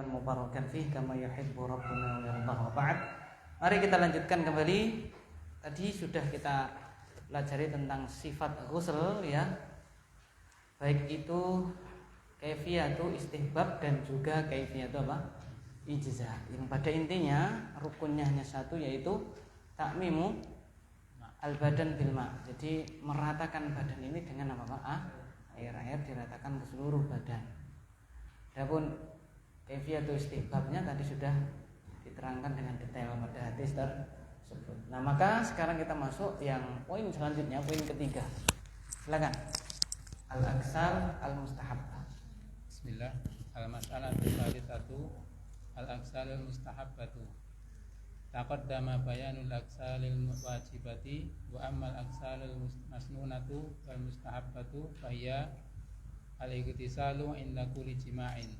mubarakan fih kama yuhibbu rabbuna wa yardah. Ba'd. Mari kita lanjutkan kembali. Tadi sudah kita pelajari tentang sifat ghusl ya. Baik itu kaifiyatu istihbab dan juga kaifiyatu apa? Ijza. Yang pada intinya rukunnya hanya satu, yaitu takmimu al-badan bil ma'. Jadi meratakan badan ini dengan apa, Pak? Air diratakan ke seluruh badan. Adapun kaifiyatu istihbabnya tadi sudah diterangkan dengan detail pada hadis tersebut. Nah, maka sekarang kita masuk yang poin selanjutnya, poin ketiga. Silakan. Al-aksal al-mustahabbah. Bismillah. Al-mas'alatu tsalitsatu al-aksalul mustahabbatu. Taqaddama bayanul aksalil wajibati wa ammal aksalul masnunatu wal mustahabbatu fahiya al-igtisalu inda kulli jima'in.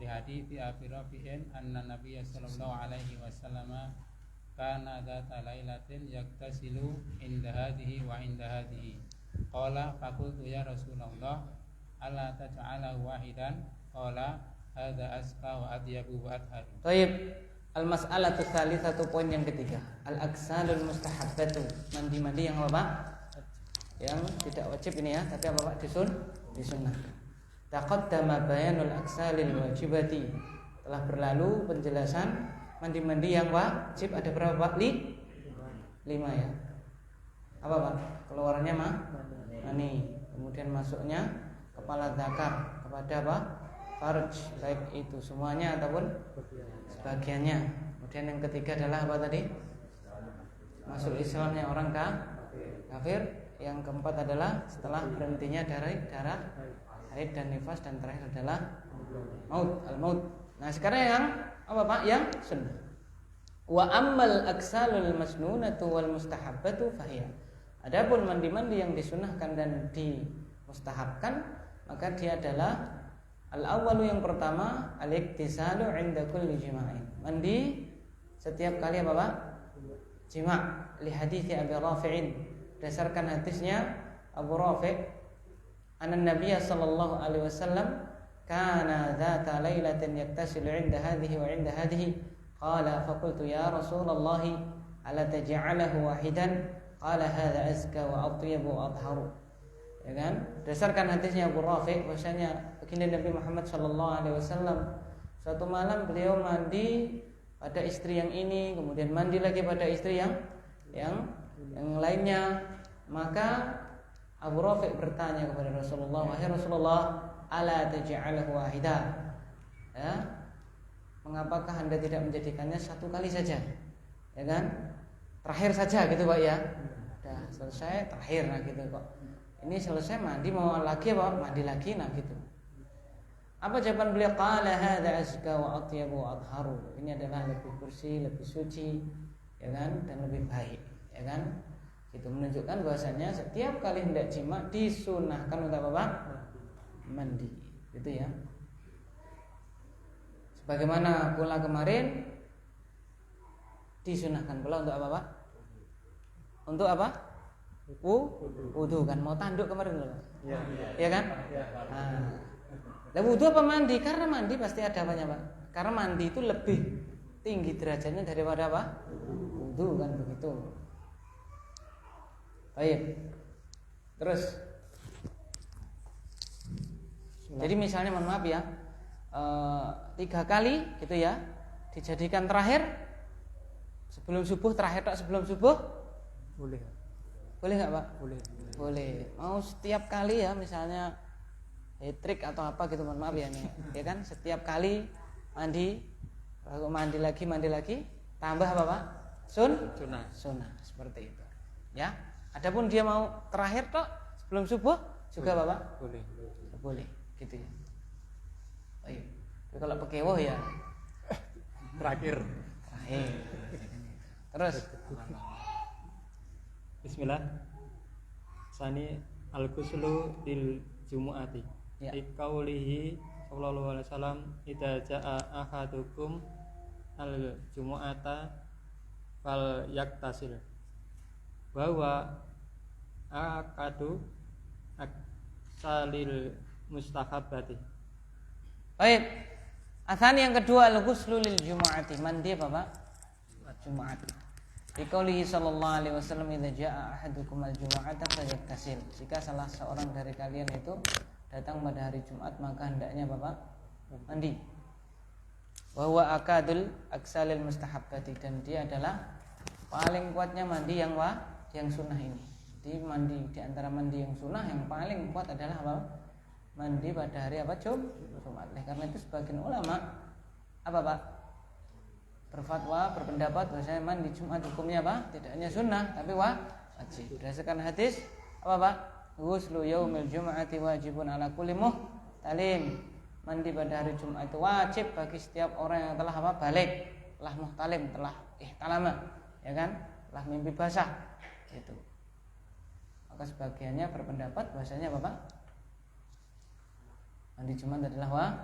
Li hadithi Abi Rafi'in anna Nabiyya sallallahu alaihi wasallam kana dzata lailatin yaktasilu inda hadhihi wa inda hadhihi. Qala faqultu ya Rasulullah alla taj'alahu wahidan. Qala hadza aska wa atyabu wa athhar. Baik, al-mas'alatu tsalitsatu, poin yang ketiga. Al-aksalul mustahabbatu, mandi-mandi yang apa? Yang tidak wajib ini ya, tapi apa Pak? Disunnah. Taqaddama bayanul aksalil wajibati, telah berlalu penjelasan mandi-mandi yang wajib. Ada berapa Pak? 5 ya. Apa Pak? Keluarannya mani, kemudian masuknya kepala zakar kepada apa? Farj, baik itu semuanya ataupun sebagiannya. Kemudian yang ketiga adalah apa tadi? Masuk Islamnya orang kafir. Yang keempat adalah setelah berhentinya darah haid dan nifas, dan terakhir adalah al-maut. Nah, sekarang yang apa Pak? Yang sunnah. Wa ammal aksalul masnunatu wal mustahabbatu fahiya. Adapun mandi-mandi yang disunahkan dan dimustahabkan, maka dia adalah al-awwalu, yang pertama, al-iktisalu 'inda kulli jima'in. Mandi setiap kali apa Pak? Jima'. Li hadithi Abi Rafi'in, berdasarkan hadisnya Abu Rafi', anna Nabiyya sallallahu alaihi wasallam kana dzata lailatin yaktasilu 'inda hadhihi wa 'inda hadhihi. Qala faqultu ya Rasulullah ala taj'alahu wahidan. Qala hadza azka wa atyabu wa athharu. Ya kan? Berdasarkan hadisnya Abu Rafi', bahwasanya baginda Nabi Muhammad sallallahu alaihi wasallam suatu malam beliau mandi pada istri yang ini, kemudian mandi lagi pada istri yang lainnya. Maka Abu Rafi' bertanya kepada Rasulullah, wahai Rasulullah, ala taj'alahu wahida, ya, mengapakah Anda tidak menjadikannya satu kali saja, ya kan, terakhir saja gitu Pak ya, udah selesai terakhir, nah gitu kok. Ini selesai mandi mau lagi apa? Mandi lagi, nah gitu. Apa jawaban beliau? Qala hadza azka wa atyabu wa adharu. Ini adalah lebih bersih, lebih suci, ya kan, dan lebih baik, ya kan. Itu menunjukkan bahwasanya setiap kali hendak jima disunahkan untuk apa? Mandi, gitu ya. Sebagaimana pula kemarin disunahkan pula untuk apa Pak? Untuk apa? Wudu kan, mau tanduk kemarin loh. Ya kan? Nah, wudu apa mandi? Karena mandi pasti ada apanya Pak? Karena mandi itu lebih tinggi derajatnya daripada apa? Wudu kan, begitu. Baik. Terus, jadi misalnya mohon maaf ya, 3 kali gitu ya, dijadikan terakhir sebelum subuh, terakhir tak sebelum subuh, boleh nggak Pak? Boleh. Mau setiap kali ya, misalnya hat-trick atau apa gitu, mohon maaf ya nih, ya kan, setiap kali mandi, lalu mandi lagi, tambah apa Pak? Sunnah seperti itu. Ya. Adapun dia mau terakhir tok sebelum subuh juga Bapak? Boleh, gitu ya. Baik. Tapi kalau pekewoh ya terakhir. Terus Bismillah. Sani al-ghuslu lil jumu'ati. Ya. Qaulihi sallallahu alaihi wasallam, idza jaa ahadukum al-jumu'ata fal yaktasil. Bahwa akadu aksalil mustahabbati. baik. Atsani yang kedua al-ghuslu lil jumu'ati, mandi apa Pak? Jumat. Biqaulihi sallallahu alaihi wasallam idza jaa ahadukum al-jumu'ata falyaktasil. Jika salah seorang dari kalian itu datang pada hari Jumat maka hendaknya Bapak mandi. Wa huwa akadul aksalil mustahabbati, dan dia adalah paling kuatnya mandi yang sunnah ini. Jadi mandi di antara mandi yang sunnah yang paling kuat adalah apa? Mandi pada hari apa? Jumat. Karena itu sebagian ulama apa Pak? Berfatwa, berpendapat bahwasanya mandi Jumat hukumnya apa? Tidak hanya sunnah tapi wajib. Berdasarkan hadis apa Pak? Ghuslu yaumil jum'ati wajibun ala kulli muhtalim. Mandi pada hari Jumat itu wajib bagi setiap orang yang telah apa? Balik, telah muhtalim, telah ihtalama, ya kan? Telah mimpi basah. Gitu. Maka sebagiannya berpendapat bahwasanya apa Pak? Mandi Jumat adalah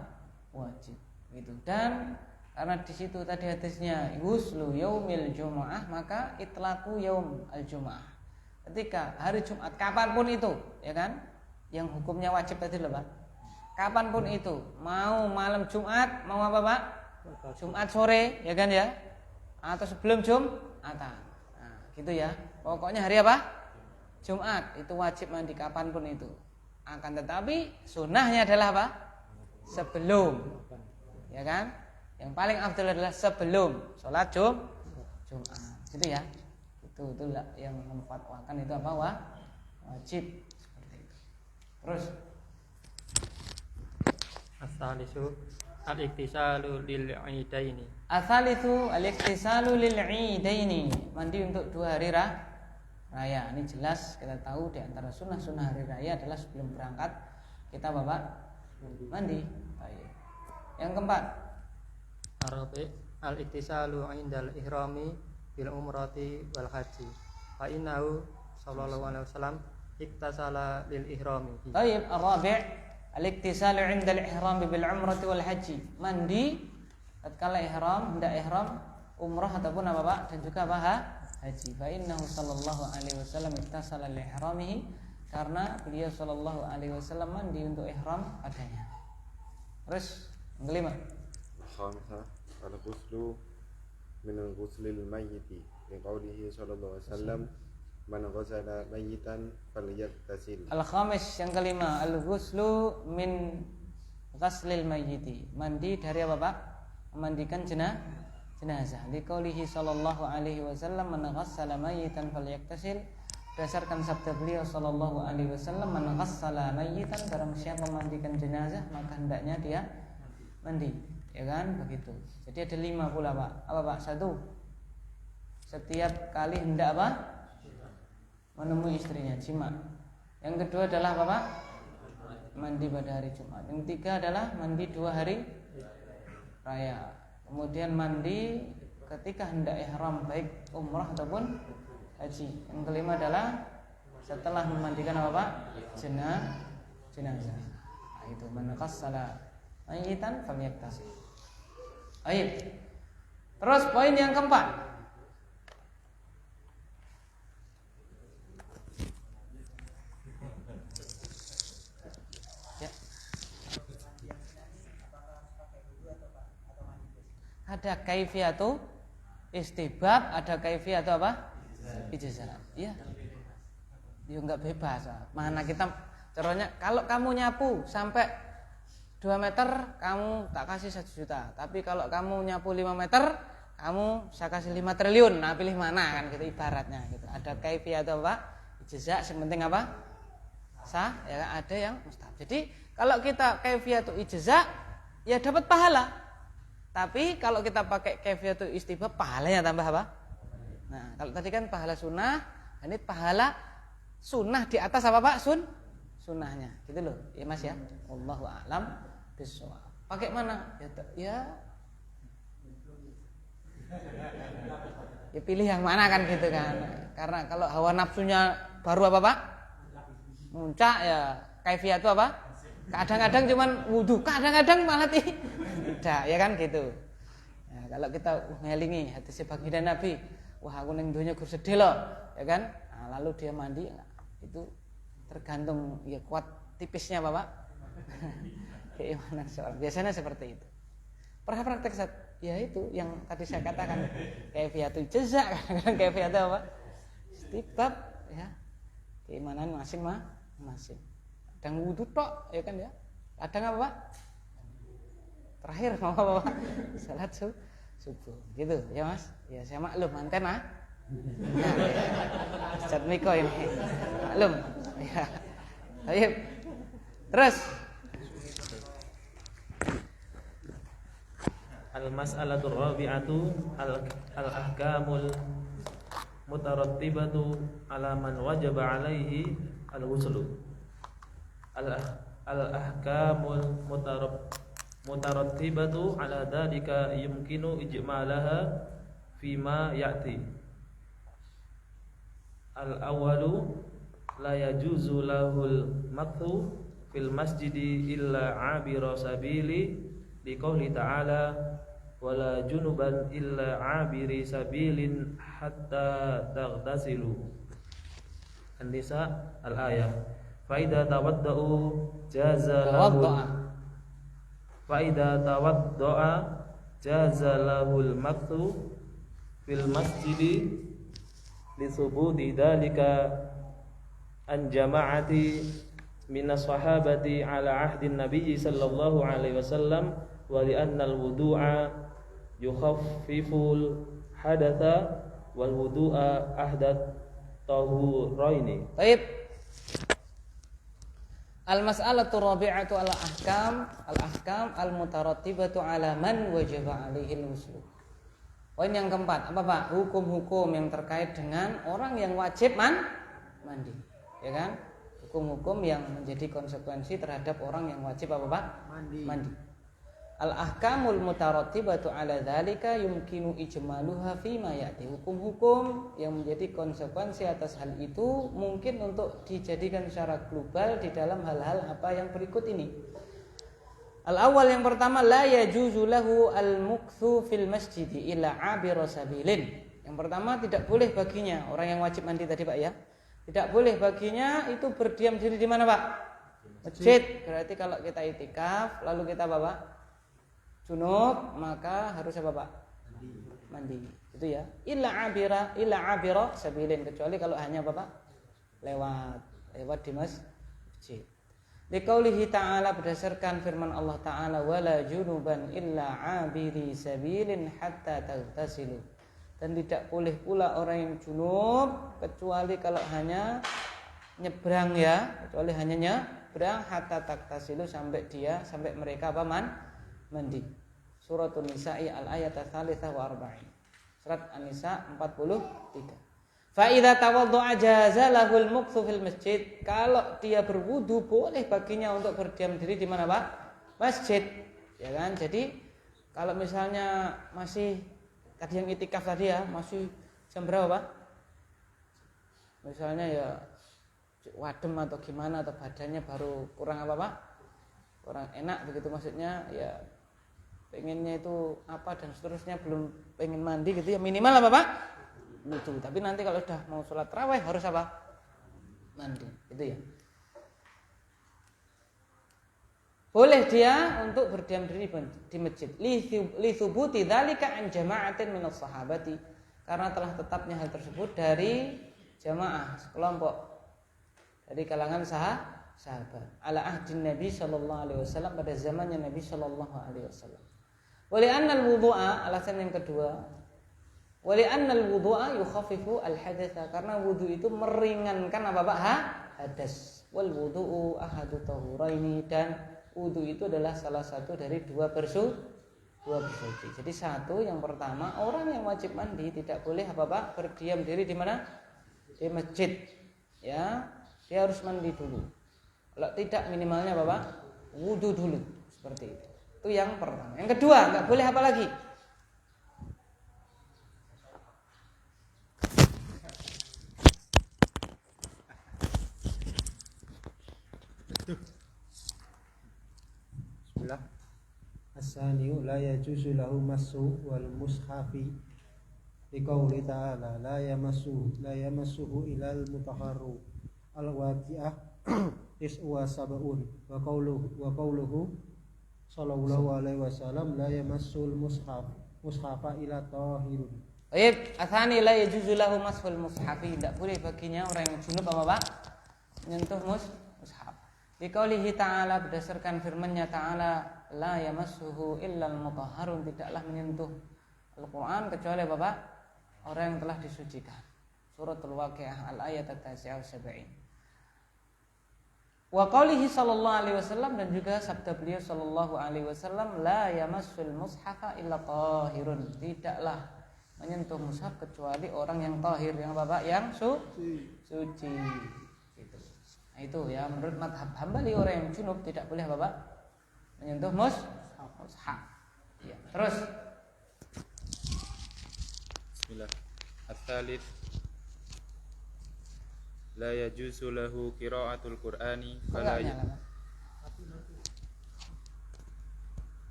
wajib. Gitu. Dan karena di situ tadi hadisnya ghuslu yaumil jumu'ah, maka itlaqu yaum al-jumu'ah. Ketika hari Jumat kapanpun itu, ya kan? Yang hukumnya wajib tadi loh Pak. Kapanpun itu, mau malam Jumat, mau apa Pak? Jumat sore, ya kan ya? Atau sebelum Jumatan. Nah, gitu ya. Pokoknya hari apa? Jumat, itu wajib mandi kapanpun itu. Akan tetapi sunnahnya adalah apa? Sebelum, ya kan? Yang paling afdal adalah sebelum sholat Jumat, gitu ya. Itulah yang memfatwakan itu apa? Wajib seperti itu. Terus As-salisu al-iktisalu lil idaini. As-salisu al-iktisalu lil idaini, mandi untuk 2 hari raya. Ini jelas kita tahu di antara sunnah-sunnah hari raya adalah sebelum berangkat kita Bapak mandi. Baik. Yang keempat, Arabi al-iktisalu indal ihrami bil umrati wal haji. Fa innahu sallallahu alaihi wasallam iktasala lil ihrami. Baik, arabi al-iktisalu indal ihrami bil umrati wal haji. Mandi tatkala ihram, hendak ihram umrah ataupun apa Pak? Dan juga apa? Haji. Fa innahu sallallahu alaihi wasallam iktasala lil ihramihi, karena beliau sallallahu alaihi wasallam mandi untuk ihram padanya. Terus yang kelima, الخامسة الغسل من الغسل الميت لقوله صلى الله عليه وسلم من غسل ميتا فليغتسل. al-khamis yang kelima, al-ghuslu min ghaslil mayyiti, mandi dari apa Pak? Memandikan jenazah. Liqaulihi sallallahu alaihi wasallam man ghassala mayyitan falyaktasil. Berdasarkan sabda beliau sallallahu alaihi wasallam, man ghassala mayyitan, barang siapa memandikan jenazah maka hendaknya dia mandi. Ya kan begitu. Jadi ada 5 pula Pak. Apa Pak? 1, setiap kali hendak apa? Menemui istrinya, jima. Yang kedua adalah apa Pak? Mandi pada hari Jumat. Yang ketiga adalah mandi 2 hari raya. Kemudian mandi ketika hendak ihram, baik umrah ataupun haji. Yang kelima adalah setelah memandikan apa Pak? Jenazah. Nah, itu man ghassala mayyitan falyaktasil. Baik. Terus poin yang keempat, ya. Ada kaifiyatu istibab, ada kaifiyatu apa? Ijazah. Iya. Ya enggak bebas. Mana kita caranya, kalau kamu nyapu sampai 2 meter kamu tak kasih 1 juta. Tapi kalau kamu nyapu 5 meter, kamu saya kasih 5 triliun. Nah, pilih mana kan gitu ibaratnya gitu. Ada kaifiyah atau apa? Ijazah, yang penting apa? Sah, ya kan? Ada yang mustahab. Jadi, kalau kita kaifiyah itu ijazah, ya dapat pahala. Tapi kalau kita pakai kaifiyah itu istibab, pahalanya tambah apa? Nah, kalau tadi kan pahala sunnah, ini pahala sunnah di atas apa Pak? Sunnahnya. Gitu loh. Ya Mas ya. Wallahu a'lam. Pakai mana? Ya pilih yang mana kan gitu kan. Karena kalau hawa nafsunya baru apa Pak? Muncak ya. Kaifiyah itu apa? Kadang-kadang cuman wudu, kadang-kadang malah tidak, ya kan gitu. Nah, kalau kita ngelingi hadis baginda Nabi, wah aku ning donya gur sedih loh, ya kan? Nah, lalu dia mandi, itu tergantung ya kuat tipisnya Bapak. Keimanan seorang. Biasanya seperti itu. Pernah praktek Ustaz? Ya itu yang tadi saya katakan kaifiyatul jaza, kadang-kadang kaifiyatul apa? Istibab ya. Keimanan masing-masing. Kadang wudu tok ya kan ya. Kadang apa Pak? Terakhir mau apa Pak? Salat subuh. Gitu ya Mas. Ya saya maklum manten ah. Nah, Ustaz Miko ini maklum ya. Baik. Terus Al-mas'alatur rabi'atu al-ahkamul mutarattibatu ala man wajaba alaihi al-ghuslu. Al-ahkamul mutarattibatu ala dhalika yumkinu ijmalaha fima ya'ti. Al-awwalu la yajuzu lahul makthu fil masjidi illa 'abira sabili liqouli ta'ala wala junuban illa 'abiri sabilin hatta taghtasilu. An-Nisa al-ayah. Fa idza tawadda'u jaza lahul makthu fil masjidi li thubuti dzalika an jama'ati minas sahabati ala ahdin nabiyyi sallallahu alaihi wasallam wa li anna al-wudu'a yukhaffiful hadatha wal wudu'a ahdath tahuraini. Baik. Al-mas'alatu rabi'atu al-ahkam al-mutarattibatu ala man wajaba alaihi al-ghusl. Poin yang keempat, apa Pak? Hukum-hukum yang terkait dengan orang yang wajib mandi. Ya kan? Hukum-hukum yang menjadi konsekuensi terhadap orang yang wajib apa Pak? Mandi. Al-ahkamul mutarattibatu ala dzalika yumkinu ijmaluha fi ma ya'ti. Hukum-hukum yang menjadi konsekuensi atas hal itu mungkin untuk dijadikan secara global di dalam hal-hal apa yang berikut ini. Al-awwal yang pertama, la yajuzu lahu al-mukthu fil masjid illa 'abira sabilin. Yang pertama, tidak boleh baginya orang yang wajib mandi tadi Pak ya. Tidak boleh baginya itu berdiam diri di mana Pak? Masjid. Berarti kalau kita itikaf lalu kita Bapak junub, maka harus apa Pak? Mandi. Itu ya. Illa 'abira sabilin, kecuali kalau hanya Bapak lewat di masjid. Liqaulihi ta'ala, berdasarkan firman Allah Ta'ala, wala junuban illa 'abiri sabilin hatta taghtasilu. Dan tidak boleh pula orang yang junub kecuali kalau hanya nyebrang ya, kecuali hanya nyebrang hatta taghtasilu, sampai mereka apa mandi. Suratul Nisa'i al-ayat ats-tsalitsah wa arba'in. Surat An-Nisa 43. Fa idza tawadda'a jaza lahul mukthu fil masjid. Kalau dia berwudu boleh baginya untuk berdiam diri di mana Pak? Masjid. Ya kan? Jadi kalau misalnya masih tadi yang itikaf tadi ya, masih jam berapa Pak? Misalnya ya wadem atau gimana, atau badannya baru kurang apa Pak? Kurang enak begitu maksudnya, ya pengennya itu apa dan seterusnya, belum pengen mandi gitu ya, minimal apa Pak? Wudu. Tapi nanti kalau sudah mau sholat tarawih harus apa? Mandi. Itu ya. Boleh dia untuk berdiam diri di masjid. Li thubuti dzalika an jama'atin minas sahabati. Karena telah tetapnya hal tersebut dari jamaah sekelompok dari kalangan sahabat. Ala ahdin Nabi sallallahu alaihi wasallam, pada zamannya Nabi sallallahu alaihi wasallam. Wali annal wudu'a, alasan yang kedua, wali annal wudu'a yukhaffifu al-hadatsa, karena wudu itu meringankan apa Pak? Hadas. Wal wudu'u ahadu tahuraini, dan wudu itu adalah salah satu dari dua bersuci. Jadi satu, yang pertama, orang yang wajib mandi tidak boleh apa Pak? Berdiam diri di mana? Di masjid. Ya, dia harus mandi dulu. Kalau tidak, minimalnya apa Pak? Wudu dulu, seperti itu. Itu yang pertama. Yang kedua, nggak boleh apa lagi? Bismillah. As-saniyu la yajuzu lahu massu wal mushafi liqauli ta'ala la yamassuhu ilal mutahharu al-waqi'ah iswa sab'un wa qawluhu sallallahu alaihi wasallam la yamassul mushafa ila tahirun. Baik, atsani la yajuzu lahu mashul mushafi, tidak boleh baginya orang yang junub apa Pak? Menyentuh mushaf. Biqaulihi ta'ala, berdasarkan firman-Nya ta'ala, la yamassuhu illal mutahharun, tidaklah menyentuh Al-Qur'an kecuali Bapak orang yang telah disucikan. Suratul Waqiah al-ayat at-tasi'ah wa-70. Wa qaulihi sallallahu alaihi wasallam, dan juga sabda beliau sallallahu alaihi wasallam, la yamassul mushafa illa tahirun, tidaklah menyentuh mushaf kecuali orang yang tahir, yang Bapak yang suci. Gitu. Nah itu ya, menurut mazhab Hambali orang yang junub tidak boleh Bapak menyentuh mushaf. Ya. Terus Bismillah. Ats-tsalits la yajuzu lahu qira'atul Qur'ani fala ya.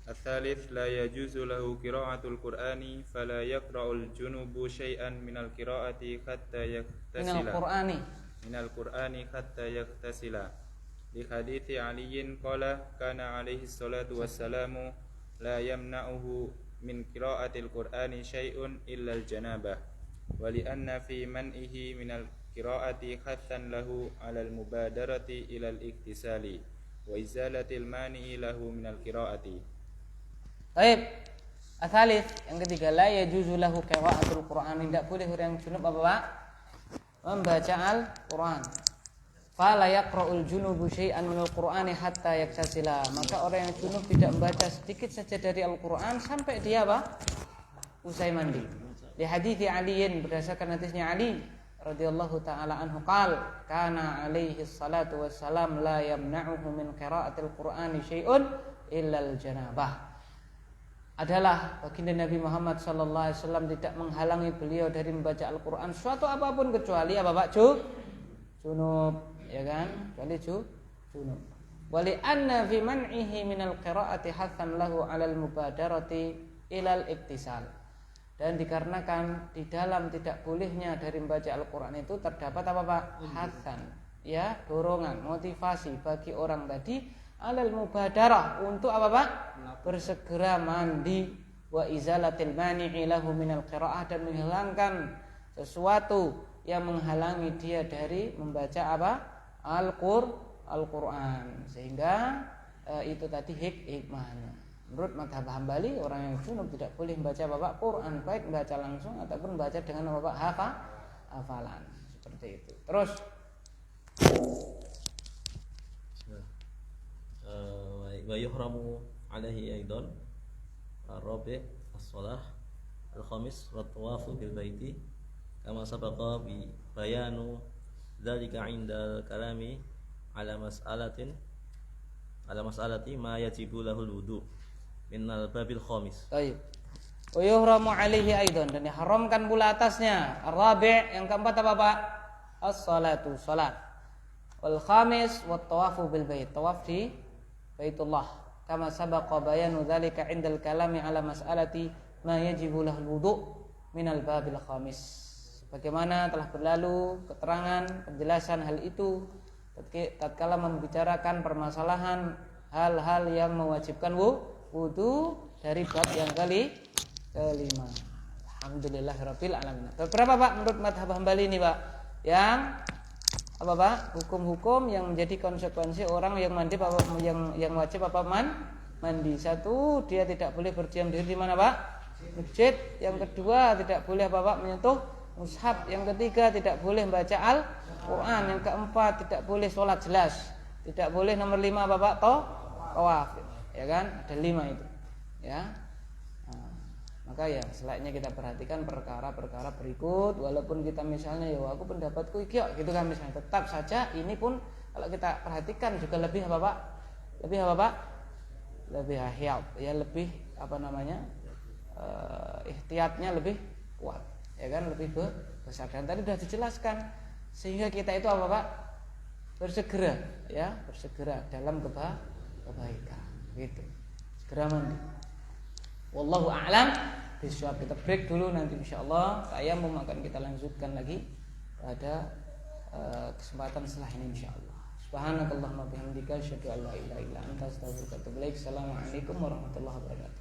Ats-tsalits la yajuzu lahu qira'atul Qur'ani fala yaqra'ul junubu syai'an minal qira'ati hatta yaktasila minal Qur'ani hatta yaktasila li hadithi Aliyin qala kana alaihi salatu wassalamu la yamna'uhu min qira'atil Qur'ani syai'un illa al-janabah wa li anna fi man'ihi minal qira'ati hattan lahu 'alal mubadarati ilal iktisali wa izalatil mani'i lahu minal qira'ati. Baik. Ats-tsalits, yang ketiga, la yajuzu lahu qira'atul Qur'an, tidak boleh orang yang junub apa Pak? Membaca Al-Qur'an. Fala yaqra'ul junubu syai'an minal Qur'ani hatta yaktasila, maka orang yang junub tidak membaca sedikit saja dari Al-Qur'an sampai dia apa? Usai mandi. Di hadithi Aliyin, berdasarkan hadisnya Ali radhiyallahu taala anhu, qal kana alaihi salatu wassalam la yamna'uhu min qira'atil Qur'ani syai'un illa al-janabah. Adalah baginda Nabi Muhammad sallallahu alaihi wasallam tidak menghalangi beliau dari membaca Al-Qur'an suatu apapun kecuali apa Pak? Junub, ya kan? Kecuali junub. Wali anna fi man'ihi minal qira'ati hathan lahu 'alal mubadarati ilal iktisal. Dan dikarenakan di dalam tidak bolehnya dari membaca Al-Qur'an itu terdapat apa Pak? Hathan, ya, dorongan, motivasi bagi orang tadi alal mubadarah, untuk apa Pak? Bersegera mandi, wa izalatil mani'i lahu minal qira'ah, dan menghilangkan sesuatu yang menghalangi dia dari membaca apa? Al-Qur'an. Sehingga itu tadi hikmahnya. Menurut mazhab Hambali, orang yang junub tidak boleh membaca Bapak Quran, baik membaca langsung ataupun membaca dengan Bapak hafalan. Seperti itu. Terus wa yuhramu alaihi aidan ar-rabi' as-shalah al-khamis wa tawafu bil baiti kama sabaqa bi bayanu dzalika 'inda kalami ala mas'alati ma yajibu lahul wudu min al-babil khamis. Baik. Wa yuhramu alaihi aidan, dan diharamkan pula atasnya ar-rabi', yang keempat apa Pak? As-salatu, salat. Wal khamis wat tawafu bil bait, tawaf di Baitullah. Kama sabaqa bayanu dzalika 'indal kalami 'ala mas'alati ma yajibu lahul wudu minal babil khamis. Bagaimana telah berlalu keterangan penjelasan hal itu tatkala membicarakan permasalahan hal-hal yang mewajibkan wudu dari bab yang kelima. Alhamdulillahirabbil alamin. Berapa Pak menurut mazhab Hambali ini Pak? Yang apa Pak? Hukum-hukum yang menjadi konsekuensi orang yang mandi, yang wajib apa mandi. Satu, dia tidak boleh berdiam diri di mana Pak? Masjid. Yang kedua, tidak boleh apa Pak? Menyentuh mushaf. Yang ketiga, tidak boleh membaca Al-Qur'an. Yang keempat, tidak boleh sholat jelas. Tidak boleh nomor 5 apa Pak? Tawaf. Ya kan? Ada 5 itu. Ya. Maka ya selayaknya kita perhatikan perkara-perkara berikut. Walaupun kita misalnya ya aku pendapatku iki gitu kan misalnya, tetap saja ini pun kalau kita perhatikan juga lebih apa Pak? Lebih ahiyat, ya lebih apa namanya? Ihtiyatnya lebih kuat. Ya kan, lebih besar. Dan tadi sudah dijelaskan sehingga kita itu apa Pak? Bersegera dalam kebaikan. Gitu. Segera mandi. Wallahu a'lam bishawab. Kita break dulu, nanti insyaallah tayamum akan kita lanjutkan lagi pada kesempatan setelah ini insyaallah. Subhanakallahumma bihamdika asyhadu an la ilaha illa anta astaghfiruka wa atubu ilaik. Assalamualaikum warahmatullahi wabarakatuh.